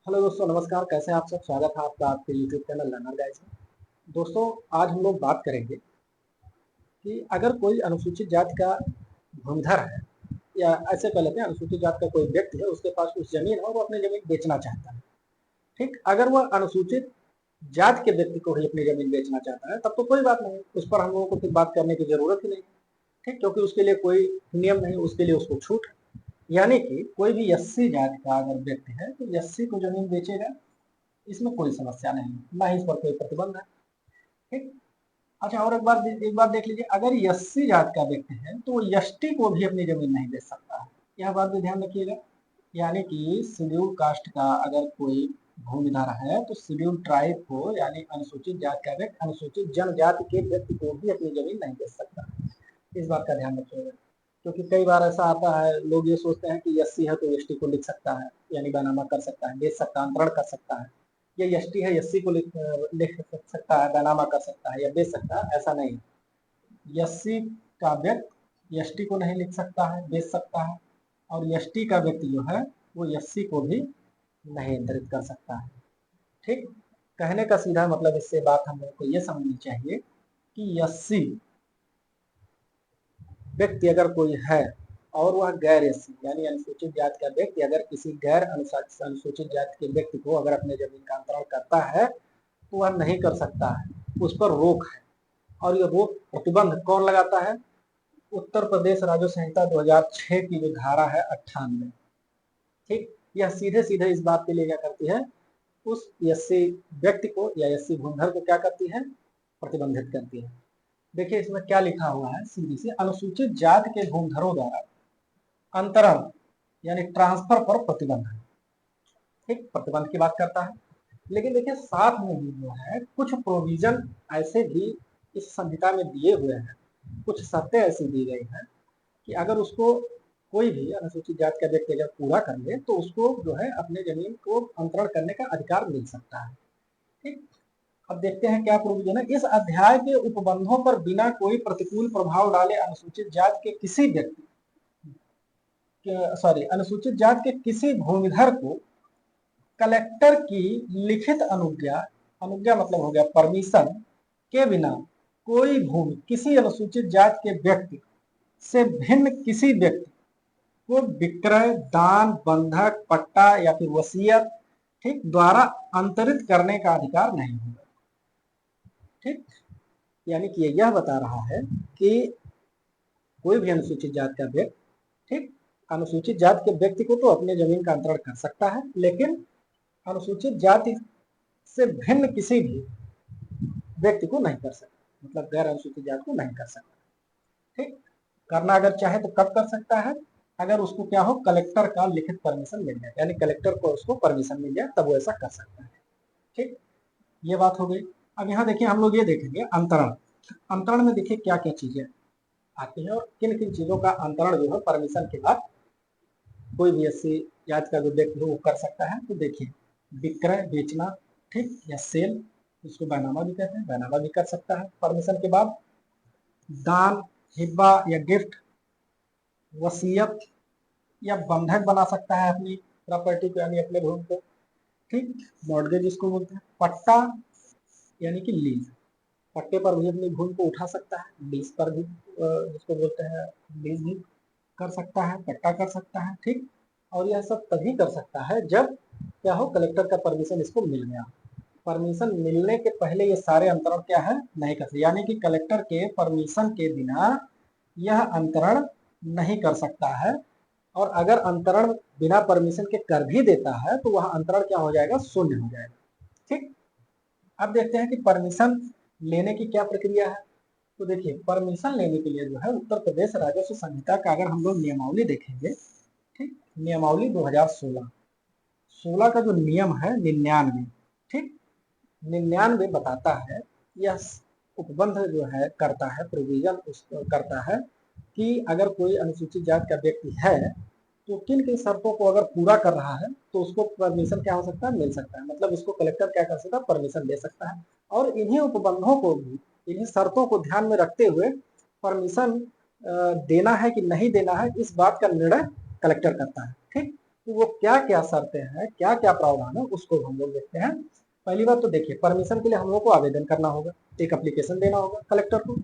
Hello दोस्तों, नमस्कार। कैसे हैं आप सब? स्वागत है आपका आपके यूट्यूब चैनल लर्नर गाइस में। दोस्तों, आज हम लोग बात करेंगे कि अगर कोई अनुसूचित जाति का भूमिधर है, या ऐसे कह लेते हैं अनुसूचित जाति का कोई व्यक्ति है, उसके पास कुछ जमीन है और वो अपनी जमीन बेचना चाहता है। ठीक, अगर वह अनुसूचित जाति के व्यक्ति को ही अपनी जमीन बेचना चाहता है तब तो कोई बात नहीं, उस पर हम लोगों को फिर बात करने की जरूरत ही नहीं। ठीक, क्योंकि उसके लिए कोई नियम नहीं, उसके लिए उसको छूट है। यानी कि कोई भी एससी जाति का अगर व्यक्ति है तो एससी को जमीन बेचेगा, इसमें कोई समस्या नहीं, ना ही इस पर कोई प्रतिबंध है। ठीक। अच्छा, और एक बार देख लीजिए, अगर एससी जात का व्यक्ति है तो वो एसटी को भी अपनी जमीन नहीं बेच सकता है। यह बात भी ध्यान रखिएगा। यानी कि शेड्यूल कास्ट का अगर कोई भूमिधर है तो शेड्यूल ट्राइब को, यानी अनुसूचित जात का व्यक्ति अनुसूचित जनजाति के व्यक्ति को भी अपनी जमीन नहीं बेच सकता। इस बात का ध्यान रखिएगा, क्योंकि कई बार ऐसा आता है, लोग ये सोचते हैं कि एससी है तो एसटी को लिख सकता है, यानी बैनामा कर सकता है, बेच सकता है, अंतरण कर सकता है। ये एसटी है, एससी को लिख सकता है, बैनामा कर सकता है या बेच सकता है, ऐसा नहीं है। एससी का व्यक्ति एसटी को नहीं लिख सकता है, बेच सकता है, और एसटी का व्यक्ति जो है वो एससी को भी नहीं अंतरित कर सकता है। ठीक। कहने का सीधा मतलब, इससे बात हम लोग को ये समझनी चाहिए कि एससी व्यक्ति अगर कोई है और वह गैर एससी यानी अनुसूचित जाति का व्यक्ति अगर किसी गैर अनुसूचित जाति के व्यक्ति को अगर अपने जमीन का अंतरण करता है तो वह नहीं कर सकता है, उस पर रोक है। और ये रोक प्रतिबंध कौन लगाता है? उत्तर प्रदेश राज्य संहिता 2006 की जो धारा है 98। ठीक, यह सीधे सीधे इस बात के लिए क्या करती है, उस एससी व्यक्ति को या एससी भूमिधर को क्या करती है, प्रतिबंधित करती है। देखिए इसमें क्या लिखा हुआ है, सीधी सी, अनुसूचित जाति के भूमिधरों द्वारा अंतरण यानी ट्रांसफर पर प्रतिबंध है। ठीक, प्रतिबंध की बात करता है। लेकिन देखिए साथ में ही जो है कुछ प्रोविजन ऐसे भी इस संहिता में दिए हुए हैं, कुछ शर्तें ऐसी दी गई हैं कि अगर उसको कोई भी अनुसूचित जाति का व्यक्ति अगर पूरा कर ले तो उसको जो है अपने जमीन को अंतरण करने का अधिकार मिल सकता है। ठीक, अब देखते हैं क्या प्रोविजन है। इस अध्याय के उपबंधों पर बिना कोई प्रतिकूल प्रभाव डाले अनुसूचित जाति के किसी व्यक्ति अनुसूचित जाति के किसी भूमिधर को कलेक्टर की लिखित अनुज्ञा, अनुज्ञा मतलब हो गया परमिशन, के बिना कोई भूमि किसी अनुसूचित जाति के व्यक्ति से भिन्न किसी व्यक्ति को विक्रय, दान, बंधक, पट्टा या फिर वसीयत ठीक द्वारा अंतरित करने का अधिकार नहीं होगा। ठीक, यानी कि यह बता रहा है कि कोई भी अनुसूचित जाति का व्यक्ति, ठीक, अनुसूचित जाति के व्यक्ति को तो अपने जमीन का अंतरण कर सकता है, लेकिन अनुसूचित जाति से भिन्न किसी भी व्यक्ति को नहीं कर सकता, मतलब गैर अनुसूचित जाति को नहीं कर सकता। ठीक, करना अगर चाहे तो कब कर सकता है? अगर उसको क्या हो, कलेक्टर का लिखित परमिशन मिल जाए, यानी कलेक्टर को उसको परमिशन मिल जाए तब वो ऐसा कर सकता है। ठीक, ये बात हो गई। अब यहाँ देखिए हम लोग ये देखेंगे अंतरण। अंतरण में देखिए क्या क्या चीजें आती है और किन किन चीजों का अंतरण जो है परमिशन के बाद कोई भी एससी जाति का जो व्यक्ति हो वो कर सकता है। तो देखिए, विक्रय, बेचना, ठीक, या सेल, इसको बैनामा भी कहते हैं, बैनामा भी कर सकता है परमिशन के बाद। दान, हिब्बा या गिफ्ट, वसीयत या बंधक बना सकता है अपनी प्रॉपर्टी को, यानी अपने भूमि को। ठीक, मॉर्गेज इसको बोलते हैं। पट्टा यानी कि लीज, पट्टे पर भी अपनी भूमि को उठा सकता है। लीज पर भी जिसको बोलते हैं लीज भी कर सकता है, पट्टा कर सकता है। ठीक, और यह सब तभी कर सकता है जब क्या हो, कलेक्टर का परमिशन इसको मिल गया। परमिशन मिलने के पहले ये सारे अंतरण क्या है, नहीं कर सकते, यानी कि कलेक्टर के परमिशन के बिना यह अंतरण नहीं कर सकता है। और अगर अंतरण बिना परमिशन के कर भी देता है तो वह अंतरण क्या हो जाएगा, शून्य हो जाएगा। ठीक, अब देखते हैं कि परमिशन लेने की क्या प्रक्रिया है। तो देखिए, परमिशन लेने के लिए जो है उत्तर प्रदेश राजस्व संहिता का अगर हम लोग नियमावली देखेंगे, ठीक, नियमावली 2016 का जो नियम है 99, ठीक, 99 बताता है, यह उपबंध जो है करता है, प्रोविजन करता है कि अगर कोई अनुसूचित जाति का व्यक्ति है तो किन किन शर्तों को अगर पूरा कर रहा है तो उसको परमिशन क्या हो सकता है, मिल सकता है, मतलब उसको कलेक्टर क्या कर सकता है, परमिशन दे सकता है। और इन्हीं उपबंधों को भी, इन्हीं शर्तों को ध्यान में रखते हुए परमिशन देना है कि नहीं देना है, इस बात का निर्णय कलेक्टर करता है। ठीक, तो वो क्या क्या शर्तें हैं, क्या क्या प्रावधान है, उसको हम लोग देखते हैं। पहली बात तो देखिए, परमिशन के लिए हम लोग को आवेदन करना होगा, एक एप्लीकेशन देना होगा कलेक्टर को।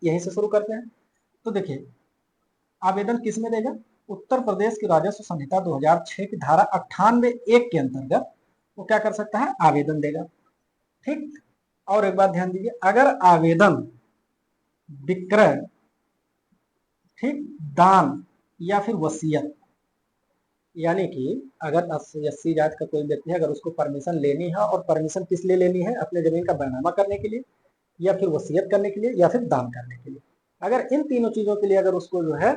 यहीं से शुरू करते हैं। तो देखिए, आवेदन किस में देगा? उत्तर प्रदेश की राजस्व संहिता 2006 की धारा 98(1) के अंतर्गत वो क्या कर सकता है? आवेदन देगा। ठीक। और एक बात ध्यान दीजिए, अगर आवेदन विक्रय, ठीक, दान या फिर वसीयत, यानी कि अगर 80 जात का कोई व्यक्ति है, अगर उसको परमिशन लेनी है, और परमिशन किस लिए लेनी है? अपने जमीन का बैनामा करने के लिए, या फिर वसीयत करने के लिए, या फिर दान करने के लिए। अगर इन तीनों चीजों के लिए अगर उसको जो है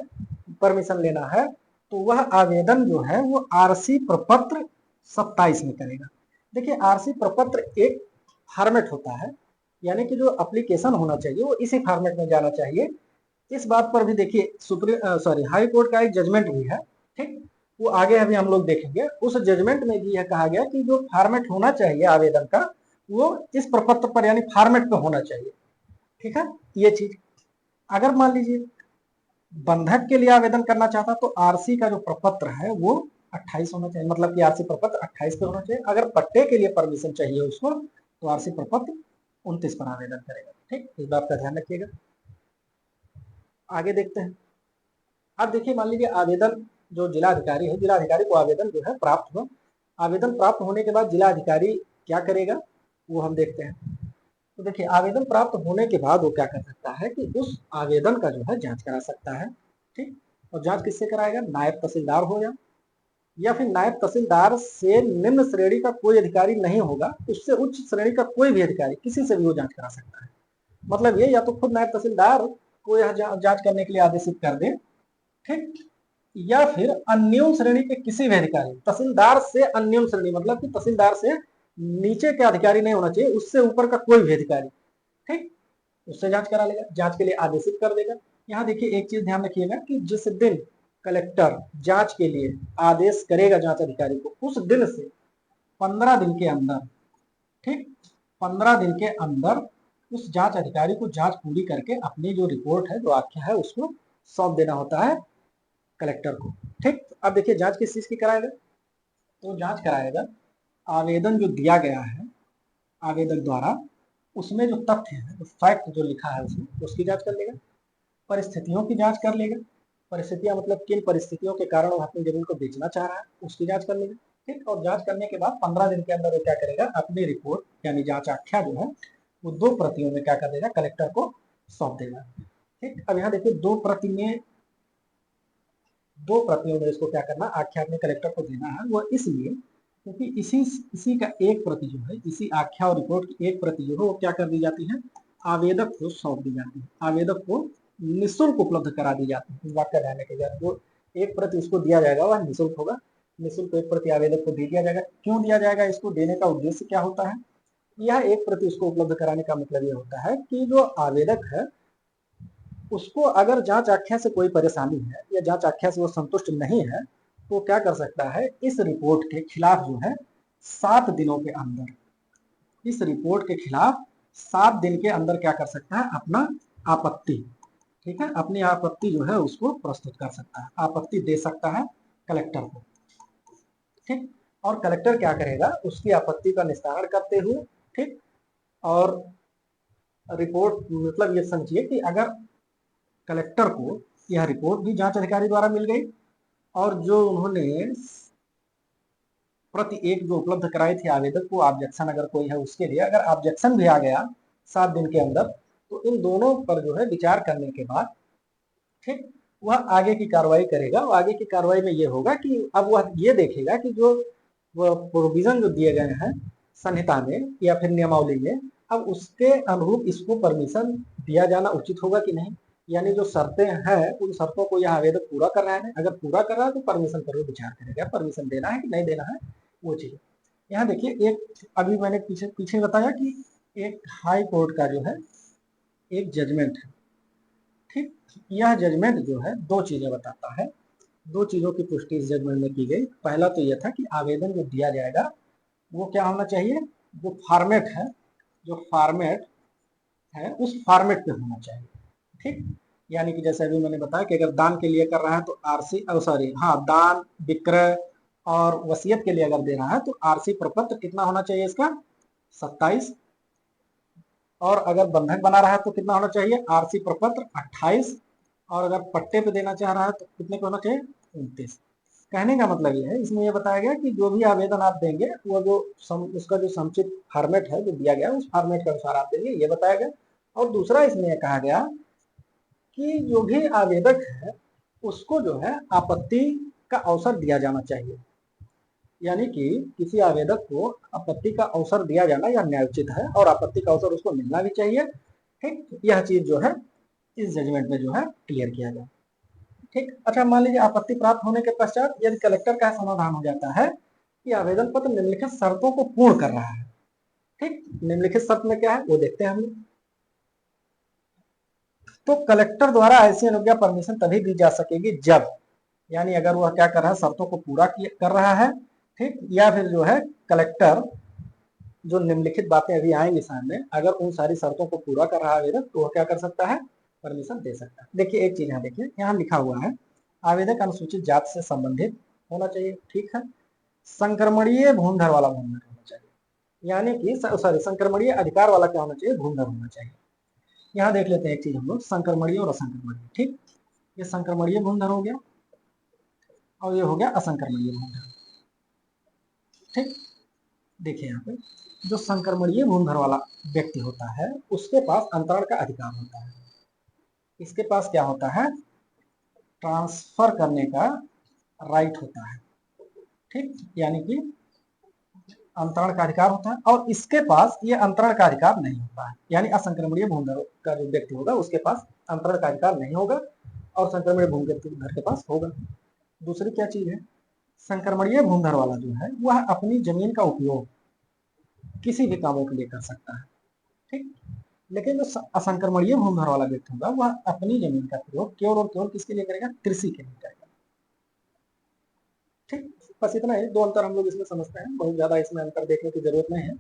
परमिशन लेना है, तो वह आवेदन जो है वो आरसी प्रपत्र 27 में करेगा। देखिए, आरसी प्रपत्र एक फॉर्मेट होता है, यानी कि जो एप्लीकेशन होना चाहिए वो इसी फॉर्मेट में जाना चाहिए। इस बात पर भी देखिए, हाई कोर्ट का एक जजमेंट भी है। ठीक, वो आगे अभी हम लोग देखेंगे। उस जजमेंट में भी यह कहा गया कि जो फॉर्मेट होना चाहिए आवेदन का, वो इस प्रपत्र पर यानी फॉर्मेट पे होना चाहिए। ठीक है, ये चीज। अगर मान लीजिए बंधक के लिए आवेदन करना चाहता, तो आरसी का जो प्रपत्र है वो 28 होना चाहिए, मतलब कि आरसी प्रपत्र 28 पे होना चाहिए। अगर पट्टे के लिए परमिशन चाहिए उसको, तो आरसी प्रपत्र 29 पर आवेदन करेगा। ठीक, इस बात का ध्यान रखिएगा। आगे देखते हैं। अब देखिए, मान लीजिए आवेदन जो जिला अधिकारी है, जिला अधिकारी को आवेदन जो है प्राप्त हुआ। आवेदन प्राप्त होने के बाद जिला अधिकारी क्या करेगा, वो हम देखते हैं। तो देखिए, आवेदन प्राप्त होने के बाद वो क्या कर सकता है कि उस आवेदन का जो है जांच करा सकता है। ठीक, और जांच किससे कराएगा? नायब तहसीलदार हो या फिर नायब तहसीलदार से निम्न श्रेणी का कोई अधिकारी नहीं होगा, उससे उच्च श्रेणी का कोई भी अधिकारी, किसी से भी वो जांच करा सकता है। मतलब ये, या तो खुद नायब तहसीलदार को यह जांच करने के लिए आदेशित कर दे, ठीक, या फिर अन्योन श्रेणी के किसी भी अधिकारी, तहसीलदार से अन्योन श्रेणी मतलब कि तहसीलदार से नीचे के अधिकारी नहीं होना चाहिए, उससे ऊपर का कोई भी अधिकारी, ठीक, उससे जांच करा लेगा, जांच के लिए आदेशित कर देगा। यहाँ देखिए, एक चीज ध्यान रखिएगा कि जिस दिन कलेक्टर जांच के लिए आदेश करेगा जांच अधिकारी को, उस दिन से 15 दिन के अंदर, ठीक, 15 दिन के अंदर उस जांच अधिकारी को जांच पूरी करके अपनी जो रिपोर्ट है, जो आख्या है, उसको सौंप देना होता है कलेक्टर को। ठीक, अब देखिए जांच किस चीज की कराएगा? तो जांच कराएगा आवेदन जो दिया गया है आवेदक द्वारा, उसमें जो तथ्य है, जो फैक्ट जो लिखा है उसमें, उसकी जांच कर लेगा। परिस्थितियों की जांच कर लेगा। परिस्थितियां मतलब किन परिस्थितियों के कारण वो अपनी जमीन को बेचना चाह रहा है, उसकी जांच कर लेगा। ठीक, और जांच करने के बाद 15 दिन के अंदर वो क्या करेगा? अपनी रिपोर्ट यानी जांच आख्या जो है वो 2 प्रतियों में क्या कर देगा? कलेक्टर को सौंप देगा। ठीक, अब यहाँ देखिए, 2 प्रतियों में इसको क्या करना? आख्या अपने कलेक्टर को देना है। वो इसलिए क्योंकि इसी का एक प्रति जो है, इसी आख्या और रिपोर्ट की एक प्रति जो है वो क्या कर दी जाती है? आवेदक को सौंप दी जाती है। आवेदक को निःशुल्क उपलब्ध करा दी जाती है। इस बात का ध्यान रखिएगा, जो एक प्रति उसको दिया जाएगा वह निःशुल्क होगा। निःशुल्क एक प्रति आवेदक को दे दिया जाएगा। क्यों दिया जाएगा? इसको देने का उद्देश्य क्या होता है? यह एक प्रति उसको उपलब्ध कराने का मतलब यह होता है कि जो आवेदक है उसको अगर जांच आख्या से कोई परेशानी है या जांच आख्या से वो संतुष्ट नहीं है, तो क्या कर सकता है? इस रिपोर्ट के खिलाफ जो है 7 दिनों के अंदर, इस रिपोर्ट के खिलाफ 7 दिन के अंदर क्या कर सकता है? अपना आपत्ति, ठीक है, अपनी आपत्ति जो है उसको प्रस्तुत कर सकता है, आपत्ति दे सकता है कलेक्टर को। ठीक, और कलेक्टर क्या करेगा? उसकी आपत्ति का निस्तारण करते हुए, ठीक, और रिपोर्ट मतलब ये समझिए कि अगर कलेक्टर को यह रिपोर्ट भी जांच अधिकारी द्वारा मिल गई, और जो उन्होंने प्रति एक जो उपलब्ध कराई थी आवेदक को, ऑब्जेक्शन अगर कोई है उसके लिए, अगर ऑब्जेक्शन भी आ गया 7 दिन के अंदर, तो इन दोनों पर जो है विचार करने के बाद, ठीक, वह आगे की कार्रवाई करेगा। और आगे की कार्रवाई में यह होगा कि अब वह ये देखेगा कि जो प्रोविजन जो दिए गए हैं संहिता में या फिर नियमावली में, अब उसके अनुरूप इसको परमिशन दिया जाना उचित होगा कि नहीं। यानी जो शर्तें हैं उन शर्तों को यह आवेदक पूरा कर रहा है, अगर पूरा कर रहा है तो परमिशन पर विचार करेगा, परमिशन देना है कि नहीं देना है, वो चीज। यहाँ देखिए, एक अभी मैंने पीछे पीछे बताया कि एक हाई कोर्ट का जो है एक जजमेंट है। ठीक, यह जजमेंट जो है 2 चीजें बताता है, 2 चीजों की पुष्टि इस जजमेंट में की गई। पहला तो यह था कि आवेदन जो दिया जाएगा वो क्या होना चाहिए? जो फॉर्मेट है, जो फॉर्मेट है उस फॉर्मेट पे होना चाहिए। ठीक, यानी कि जैसे अभी मैंने बताया कि अगर दान के लिए कर रहा है तो आरसी, सॉरी, हाँ, दान, विक्रय, और वसीयत के लिए अगर दे रहा है तो आरसी प्रपत्र कितना होना चाहिए इसका 27, और अगर बंधक बना रहा है तो कितना होना चाहिए आरसी प्रपत्र 28, और अगर पट्टे पे देना चाह रहा है तो कितने पे होना चाहिए 29। कहने का मतलब ये है, इसमें ये बताया गया कि जो भी आवेदन आप देंगे वो जो उसका जो समुचित फॉर्मेट है जो दिया गया उस फॉर्मेट के अनुसार आप देंगे, ये बताया गया। और दूसरा इसमें यह कहा गया कि जो भी आवेदक है उसको जो है आपत्ति का अवसर दिया जाना चाहिए, यानी कि किसी आवेदक को आपत्ति का अवसर दिया जाना यह न्यायोचित है और आपत्ति का अवसर उसको मिलना भी चाहिए। ठीक, यह चीज जो है इस जजमेंट में जो है क्लियर किया गया। ठीक, अच्छा मान लीजिए आपत्ति प्राप्त होने के पश्चात यदि कलेक्टर का समाधान हो जाता है कि आवेदन पत्र निम्नलिखित शर्तों को पूर्ण कर रहा है। ठीक, निम्नलिखित शर्त में क्या है वो देखते हैं हम लोग। तो कलेक्टर द्वारा ऐसी अनुज्ञा परमिशन तभी दी जा सकेगी जब, यानी अगर वह क्या कर रहा है शर्तों को पूरा कर रहा है, ठीक, या फिर जो है कलेक्टर जो निम्नलिखित बातें अभी आएंगी सामने, अगर उन सारी शर्तों को पूरा कर रहा है आवेदक तो वह क्या कर सकता है परमिशन दे सकता है। देखिए एक चीज यहाँ देखिए, यहाँ लिखा हुआ है आवेदक अनुसूचित जाति से संबंधित होना चाहिए, ठीक है, संक्रमणीय भूमिधर वाला भूमिधर होना चाहिए, यानी कि सॉरी संक्रमणीय अधिकार वाला क्या होना चाहिए भूमिधर होना चाहिए। यहाँ देख लेते हैं एक चीज हम लोग, संक्रमणीय और असंक्रमणीय। ठीक, ये संक्रमणीय भूमिधर हो गया और ये हो गया असंक्रमणीय भूमिधर। ठीक, देखिए यहाँ पे जो संक्रमणीय भूमिधर वाला व्यक्ति होता है उसके पास अंतरण का अधिकार होता है, इसके पास क्या होता है ट्रांसफर करने का राइट होता है। ठीक, यानी कि अंतरण का अधिकार होता है, और इसके पास ये अंतरण का अधिकार नहीं होता है, यानी असंक्रमणीय भूमिधर का जो व्यक्ति होगा उसके पास अंतरण का अधिकार नहीं होगा और संक्रमणीय भूमिधर के पास होगा। दूसरी क्या चीज है, संक्रमणीय भूमिधर वाला जो है वह अपनी जमीन का उपयोग किसी भी कामों के लिए कर सकता है। ठीक, लेकिन जो असंक्रमणीय भूमिधर वाला व्यक्ति होगा वह अपनी जमीन का प्रयोग केवल और केवल किसके लिए करेगा कृषि के लिए करेगा। ठीक, बस इतना ही दो अंतर हम लोग इसमें समझते हैं, बहुत ज्यादा इसमें अंतर देखने की जरूरत नहीं है,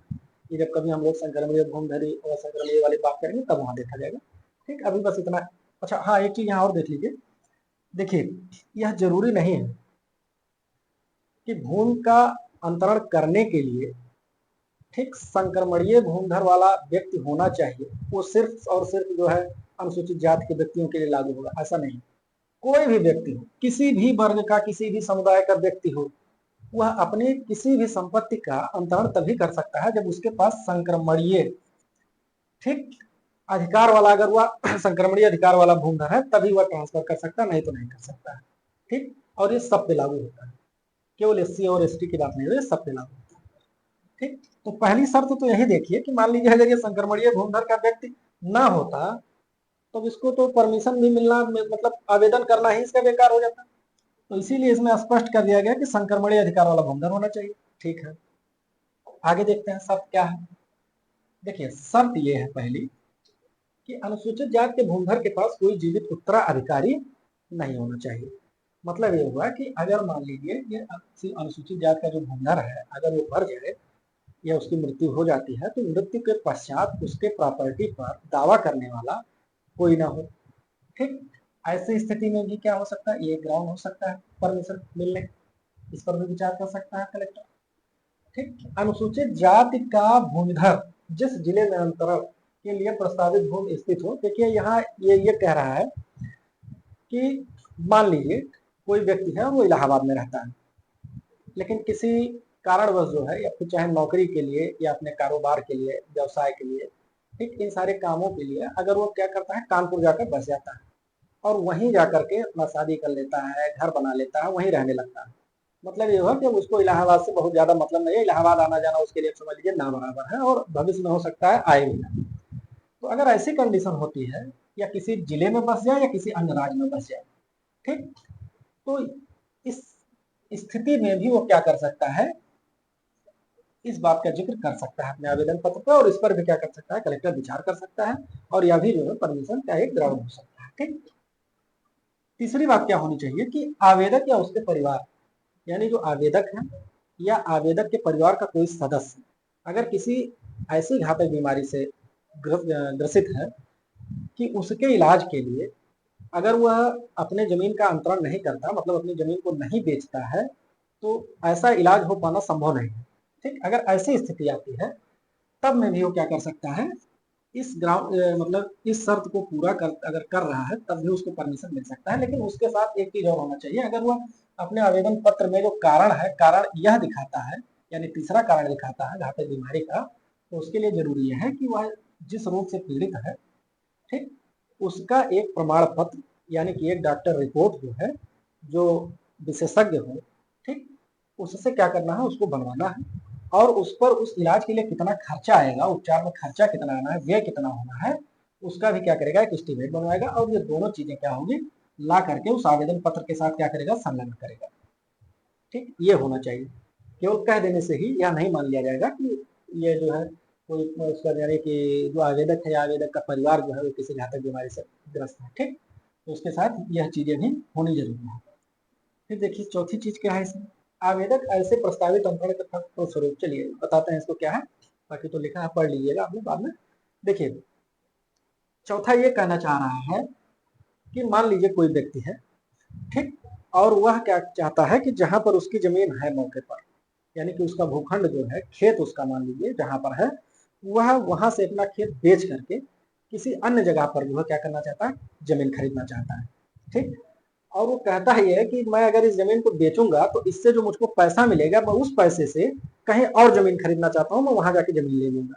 कि जब कभी हम लोग संक्रमणीय भूमिधरी और असंक्रमणीय वाली बात करेंगे तब वहां देखा जाएगा। ठीक, अभी बस इतना। अच्छा हाँ, एक चीज यहाँ और देख लीजिए, देखिए यह जरूरी नहीं है कि भूमि का अंतरण करने के लिए ठीक संक्रमणीय भूमिधर वाला व्यक्ति होना चाहिए, वो सिर्फ और सिर्फ जो है अनुसूचित जाति के व्यक्तियों के लिए लागू होगा, ऐसा नहीं। कोई भी व्यक्ति हो, किसी भी वर्ग का किसी भी समुदाय का व्यक्ति हो, वह अपनी किसी भी संपत्ति का अंतरण तभी कर सकता है जब उसके पास संक्रमणीय ठीक अधिकार वाला, अगर वह संक्रमणीय अधिकार वाला भूमिधर है तभी वह ट्रांसफर कर सकता है, नहीं तो नहीं कर सकता है। ठीक, और ये सब पे लागू होता है, केवल एससी और एसटी की बात नहीं है, सब पे लागू होता है। ठीक, तो पहली शर्त तो यही देखिए कि मान लीजिए अगर ये संक्रमणीय भूमिधर का व्यक्ति ना होता तो इसको तो परमिशन भी मिलना मतलब आवेदन करना ही इसका बेकार हो जाता। तो इसीलिए इसमें स्पष्ट कर दिया गया कि संक्रमणीय अधिकार वाला भूमिधर होना चाहिए। ठीक है, आगे देखते हैं शर्त क्या है। देखिए शर्त ये है पहली कि अनुसूचित जाति के भूमिधर के पास कोई जीवित उत्तराधिकारी नहीं होना चाहिए। मतलब ये हुआ कि अगर मान लीजिए ये अनुसूचित जाति का जो भूमिधर है अगर वो मर जाए या उसकी मृत्यु हो जाती है तो मृत्यु के पश्चात उसके प्रॉपर्टी पर दावा करने वाला कोई ना हो। ठीक, ऐसी स्थिति में भी क्या हो सकता है, ये ग्राउंड हो सकता है परमिशन मिलने, इस पर भी विचार कर सकता है कलेक्टर। ठीक, अनुसूचित जाति का भूमिधर जिस जिले में अंतरण के लिए प्रस्तावित भूमि स्थित हो, देखिए यहाँ ये कह रहा है कि मान लीजिए कोई व्यक्ति है वो इलाहाबाद में रहता है, लेकिन किसी कारणवश जो है या फिर चाहे नौकरी के लिए या अपने कारोबार के लिए व्यवसाय के लिए ठीक इन सारे कामों के लिए अगर वो क्या करता है कानपुर जाकर बस जाता है और वहीं जाकर के अपना शादी कर लेता है, घर बना लेता है, वहीं रहने लगता है। मतलब ये हुआ कि उसको इलाहाबाद से बहुत ज्यादा मतलब नहीं है, इलाहाबाद आना जाना उसके लिए समझ लीजिए ना बराबर है और भविष्य में हो सकता है आए भी ना। तो अगर ऐसी कंडीशन होती है या किसी जिले में बस जाए या किसी अन्य राज्य में बस जाए, ठीक, तो इस स्थिति में भी वो क्या कर सकता है इस बात का जिक्र कर सकता है अपने आवेदन पत्र पर, और इस पर भी क्या कर सकता है कलेक्टर विचार कर सकता है और यह भी जो है परमिशन का एक ग्राउंड हो सकता है। ठीक, तीसरी बात क्या होनी चाहिए कि आवेदक या उसके परिवार, यानी जो आवेदक है या आवेदक के परिवार का कोई सदस्य अगर किसी ऐसी घातक बीमारी से ग्रसित है कि उसके इलाज के लिए अगर वह अपने जमीन का अंतरण नहीं करता, मतलब अपनी जमीन को नहीं बेचता है, तो ऐसा इलाज हो पाना संभव नहीं है। ठीक, अगर ऐसी स्थिति आती है तब में भी वो क्या कर सकता है, इस मतलब इस शर्त को पूरा अगर कर रहा है तब भी उसको परमिशन मिल सकता है। लेकिन उसके साथ एक चीज और होना चाहिए, अगर वह अपने आवेदन पत्र में जो कारण है, कारण यह दिखाता है, यानी तीसरा कारण दिखाता है घातक बीमारी का, तो उसके लिए जरूरी है कि वह जिस रोग से पीड़ित है, ठीक, उसका एक प्रमाण पत्र यानी कि एक डॉक्टर रिपोर्ट जो है, जो विशेषज्ञ हो, ठीक, उससे क्या करना है, उसको बनवाना है और उस पर उस इलाज के लिए कितना खर्चा आएगा, उपचार में खर्चा कितना आना है, व्यय कितना होना है, उसका भी क्या करेगा, एक एस्टीमेट बनवाएगा और ये दोनों चीजें क्या होगी, ला करके उस आवेदन पत्र के साथ क्या करेगा, संलग्न करेगा। ठीक, ये होना चाहिए। केवल कह देने से ही यह नहीं मान लिया जाएगा कि ये जो है कोई उसका यानी कि जो आवेदक है या आवेदक का परिवार जो है वो किसी घातक बीमारी से ग्रस्त है। ठीक, तो उसके साथ यह चीजें भी होनी जरूरी है। फिर देखिए चौथी चीज क्या है इसमें, आवेदक ऐसे प्रस्तावित अंतरण के फलस्वरूप, चलिए बताते हैं इसको क्या है, बाकी तो लिखा है पढ़ लीजिएगा आप लोग बाद में। देखिए चौथा ये कहना चाह रहा है कि मान लीजिए कोई व्यक्ति है, ठीक, और वह क्या चाहता है कि जहां पर उसकी जमीन है मौके पर, यानी कि उसका भूखंड जो है, खेत उसका मान लीजिए जहां पर है, वह वहां से अपना खेत बेच करके किसी अन्य जगह पर जो है क्या करना चाहता है, जमीन खरीदना चाहता है। ठीक, और वो कहता है कि मैं अगर इस जमीन को बेचूंगा तो इससे जो मुझको पैसा मिलेगा, मैं उस पैसे से कहीं और जमीन खरीदना चाहता हूं, मैं वहां जाके जमीन ले लूंगा।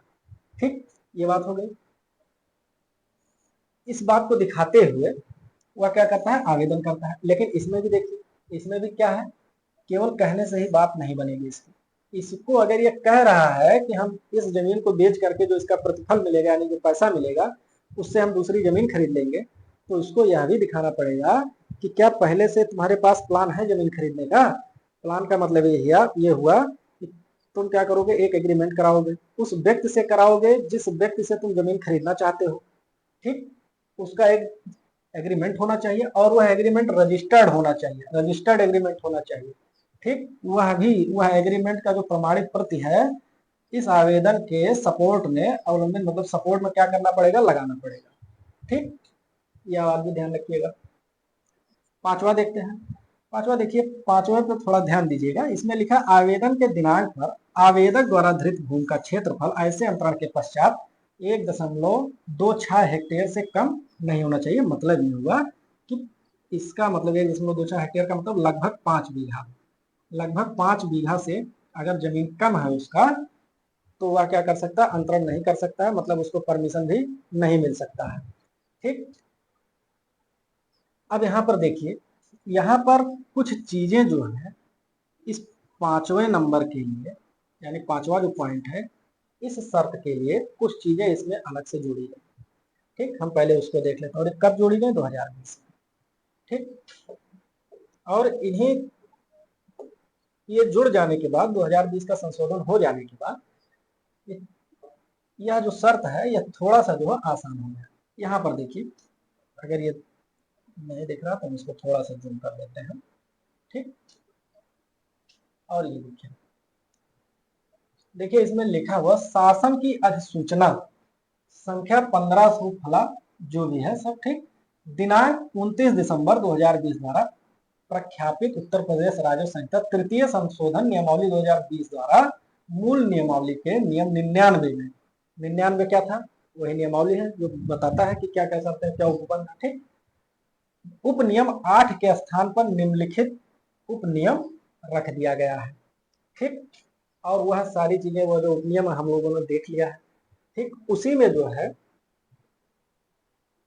ठीक, ये बात हो गई। इस बात को दिखाते हुए वह क्या करता है, आवेदन करता है। लेकिन इसमें भी देखिए, इसमें भी क्या है, केवल कहने से ही बात नहीं बनेगी इसकी। इसको अगर ये कह रहा है कि हम इस जमीन को बेच करके जो इसका प्रतिफल मिलेगा यानी जो पैसा मिलेगा उससे हम दूसरी जमीन खरीद लेंगे, तो इसको यह भी दिखाना पड़ेगा कि क्या पहले से तुम्हारे पास प्लान है जमीन खरीदने का। प्लान का मतलब ये हुआ कि तुम क्या करोगे, एक एग्रीमेंट कराओगे, उस व्यक्ति से कराओगे जिस व्यक्ति से तुम जमीन खरीदना चाहते हो। ठीक, उसका एक एग्रीमेंट होना चाहिए और वह एग्रीमेंट रजिस्टर्ड होना चाहिए, रजिस्टर्ड एग्रीमेंट होना चाहिए। ठीक, वह एग्रीमेंट का जो प्रमाणित प्रति है इस आवेदन के सपोर्ट में अवलंबन, मतलब सपोर्ट में क्या करना पड़ेगा, लगाना पड़ेगा। ठीक, यह बात भी ध्यान रखिएगा। पांचवा देखते हैं। पांचवा देखिए, पांचवा पे थोड़ा ध्यान दीजिएगा, इसमें लिखा आवेदन के दिनांक पर आवेदक द्वारा धृत भूमि का क्षेत्रफल ऐसे अंतरण के पश्चात 1.26 हेक्टेयर से कम नहीं होना चाहिए। मतलब ये हुआ कि इसका मतलब 1.26 हेक्टेयर का मतलब लगभग 5 बीघा, लगभग 5 बीघा से अगर जमीन कम है उसका, तो वह क्या कर सकता है, अंतरण नहीं कर सकता है, मतलब उसको परमिशन भी नहीं मिल सकता है। ठीक, अब यहाँ पर देखिए, यहाँ पर कुछ चीजें जो है इस पांचवें नंबर के लिए, यानी पांचवा जो पॉइंट है, इस शर्त के लिए कुछ चीजें इसमें अलग से जोड़ी गई। ठीक, हम पहले उसको देख लेते हैं। और कब जोड़ी गई, 2020। ठीक, और इन्हें ये जुड़ जाने के बाद, 2020 का संशोधन हो जाने के बाद, यह जो शर्त है यह थोड़ा सा जो है आसान हो गया। यहाँ पर देखिए, अगर ये नहीं दिख रहा तो हम इसको थोड़ा सा जूम कर देते हैं। ठीक, और ये देखिए, देखिए इसमें लिखा हुआ शासन की अधिसूचना संख्या 15 श्रृंखला जो भी है सब, ठीक, दिनांक 29 दिसंबर 2020 द्वारा प्रख्यापित उत्तर प्रदेश राज्य संहिता तृतीय संशोधन नियमावली 2020 द्वारा मूल नियमावली के नियम 99 में, 99 क्या था, वही नियमावली है जो बताता है कि क्या कह सकते हैं, क्या उपबंध। ठीक, उपनियम 8 के स्थान पर निम्नलिखित उपनियम रख दिया गया है। ठीक, और वह सारी चीजें, वो जो उपनियम हम लोगों ने देख लिया है। ठीक, उसी में जो है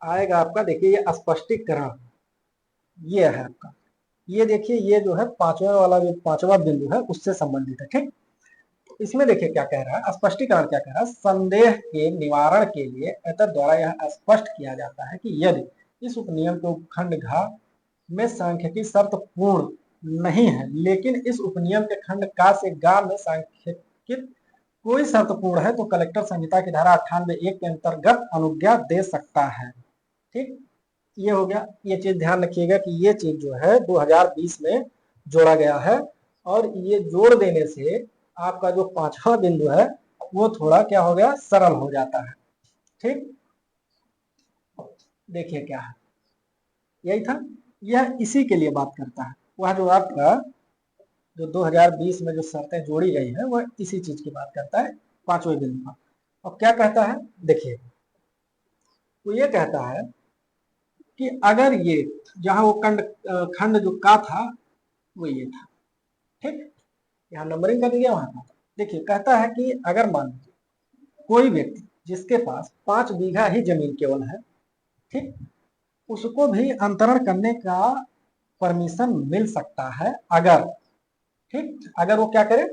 आएगा आपका, देखिए ये स्पष्टीकरण, ये है आपका, ये देखिए, ये जो है पांचवा वाला जो पांचवा बिंदु है उससे संबंधित है। ठीक, इसमें देखिए क्या कह रहा है, स्पष्टीकरण क्या कह रहा है, संदेह के निवारण के लिए एतद द्वारा यह स्पष्ट किया जाता है कि यदि इस उपनियम के उपखंड घ में सांख्यिकी शर्त पूर्ण नहीं है, लेकिन इस उपनियम के खंड का से गा में सांख्यिकी कोई शर्त पूर्ण है, तो कलेक्टर संहिता की धारा 98(1) के अंतर्गत अनुज्ञा दे सकता है। ठीक, ये हो गया। ये चीज ध्यान रखिएगा कि ये चीज जो है 2020 में जोड़ा गया है, और ये जोड़ देने से आपका जो पांचवा बिंदु है वो थोड़ा क्या हो गया, सरल हो जाता है। ठीक, देखिए क्या है, यही था, यह इसी के लिए बात करता है। वह जो आपका जो 2020 में जो शर्तें जोड़ी गई है वह इसी चीज की बात करता है, पांचवें बिंदु पर। और क्या कहता है देखिए, वो ये कहता है कि अगर ये जहां वो खंड जो का था वो ये था, ठीक, यहाँ नंबरिंग कर दिया, वहां था। देखिए कहता है कि अगर मान लीजिए कोई व्यक्ति जिसके पास 5 बीघा ही जमीन केवल है, ठीक, उसको भी अंतरण करने का परमिशन मिल सकता है अगर, ठीक, अगर वो क्या करे,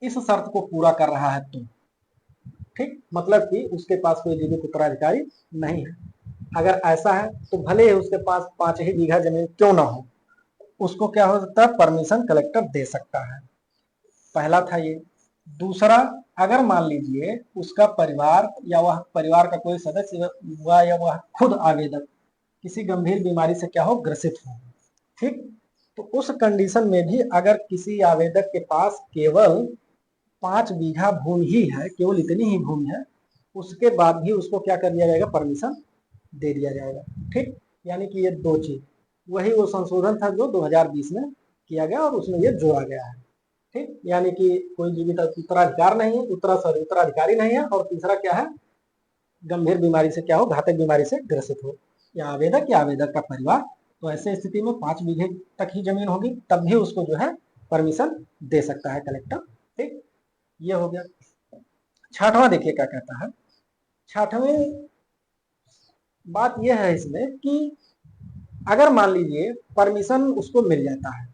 इस शर्त को पूरा कर रहा है तो, ठीक, मतलब कि उसके पास कोई जीवित उत्तराधिकारी नहीं है। अगर ऐसा है तो भले ही उसके पास 5 ही बीघा जमीन क्यों ना हो, उसको क्या हो सकता है, परमिशन कलेक्टर दे सकता है। पहला था ये। दूसरा, अगर मान लीजिए उसका परिवार या वह परिवार का कोई सदस्य हुआ या वह खुद आवेदक किसी गंभीर बीमारी से क्या हो, ग्रसित हो, ठीक, तो उस कंडीशन में भी अगर किसी आवेदक के पास केवल 5 बीघा भूमि ही है, केवल इतनी ही भूमि है, उसके बाद भी उसको क्या कर दिया जाएगा, परमिशन दे दिया जाएगा, ठीक। यानी कि ये दो चीज, वही वो संशोधन था जो 2020 में किया गया और उसमें ये जोड़ा गया है, ठीक। यानी कि कोई जीवित उत्तराधिकार नहीं है, उत्तराधिकारी नहीं है, और तीसरा क्या है, गंभीर बीमारी से क्या हो, घातक बीमारी से ग्रसित हो, या आवेदक का परिवार। तो ऐसे स्थिति में 5 बीघे तक ही जमीन होगी, तब भी उसको जो है परमिशन दे सकता है कलेक्टर, ठीक। ये हो गया। छठवां देखिए क्या कहता है। छठवें बात यह है इसमें कि अगर मान लीजिए परमिशन उसको मिल जाता है,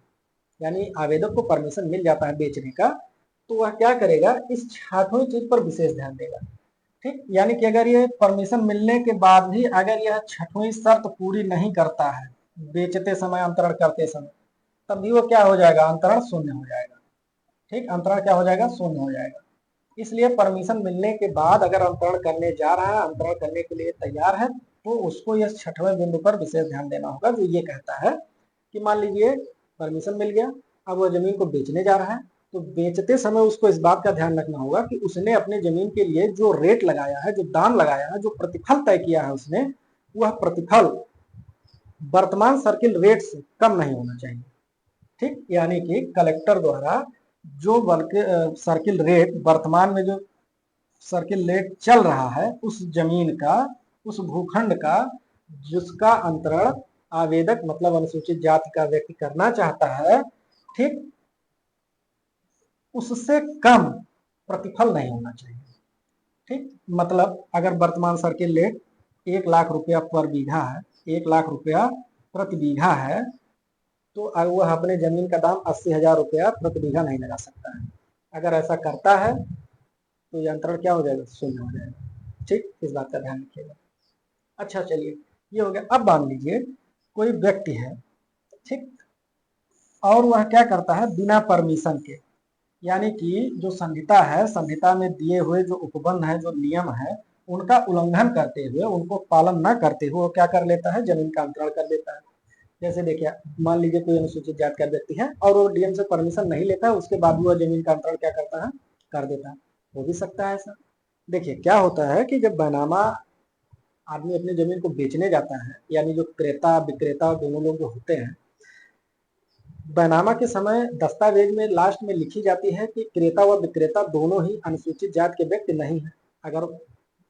यानी आवेदक को परमिशन मिल जाता है बेचने का, तो वह क्या करेगा, इस छठवीं चीज पर विशेष ध्यान देगा, ठीक। यानी कि अगर ये परमिशन मिलने के बाद भी अगर यह छठवीं शर्त पूरी नहीं करता है बेचते समय, अंतरण करते समय, तब भी वो क्या हो जाएगा, अंतरण शून्य हो जाएगा, ठीक, अंतरण क्या हो जाएगा, शून्य हो जाएगा। इसलिए परमिशन मिलने के बाद अगर अंतरण करने जा रहा है, अंतरण करने के लिए तैयार है, तो उसको यह छठवें बिंदु पर विशेष ध्यान देना होगा, जो ये कहता है कि मान लीजिए परमिशन मिल गया, अब वह जमीन को बेचने जा रहा है, तो बेचते समय उसको इस बात का ध्यान रखना होगा कि उसने अपने जमीन के लिए जो रेट लगाया है, जो दाम लगाया है, जो प्रतिफल तय किया है उसने, वह प्रतिफल वर्तमान सर्किल रेट से कम नहीं होना चाहिए, ठीक। यानी कि कलेक्टर द्वारा जो सर्किल रेट, वर्तमान में जो सर्किल रेट चल रहा है उस जमीन का, उस भूखंड का, जिसका अंतरण आवेदक मतलब अनुसूचित जाति का व्यक्ति करना चाहता है, ठीक, उससे कम प्रतिफल नहीं होना चाहिए, ठीक। मतलब अगर वर्तमान सर्किल रेट 1 लाख रुपया पर बीघा है, 1 लाख रुपया प्रति बीघा है, तो वह अपने जमीन का दाम 80,000 रुपया प्रति बीघा नहीं लगा सकता है। अगर ऐसा करता है तो ये अंतरण क्या हो जाएगा, शून्य हो जाएगा, ठीक। इस बात का ध्यान रखिएगा। अच्छा चलिए, ये हो गया। अब मान लीजिए कोई व्यक्ति है, ठीक, और वह क्या करता है, बिना परमिशन के, यानी कि जो संहिता है, संहिता में दिए हुए जो उपबंध है, जो नियम है, उनका उल्लंघन करते हुए, उनको पालन न करते हुए वो क्या कर लेता है, जमीन का अंतरण कर देता है। जैसे देखिए, मान लीजिए कोई अनुसूचित जाति का व्यक्ति है और वो डीएम से परमिशन नहीं लेता है, उसके बाद भी वह जमीन का अंतरण क्या करता है, कर देता है। हो भी सकता है ऐसा। देखिए क्या होता है कि जब बैनामा आदमी अपनी जमीन को बेचने जाता है, यानी जो क्रेता विक्रेता दोनों लोग जो होते हैं, बैनामा के समय दस्तावेज में लास्ट में लिखी जाती है कि क्रेता व विक्रेता दोनों ही अनुसूचित जाति के व्यक्ति नहीं है। अगर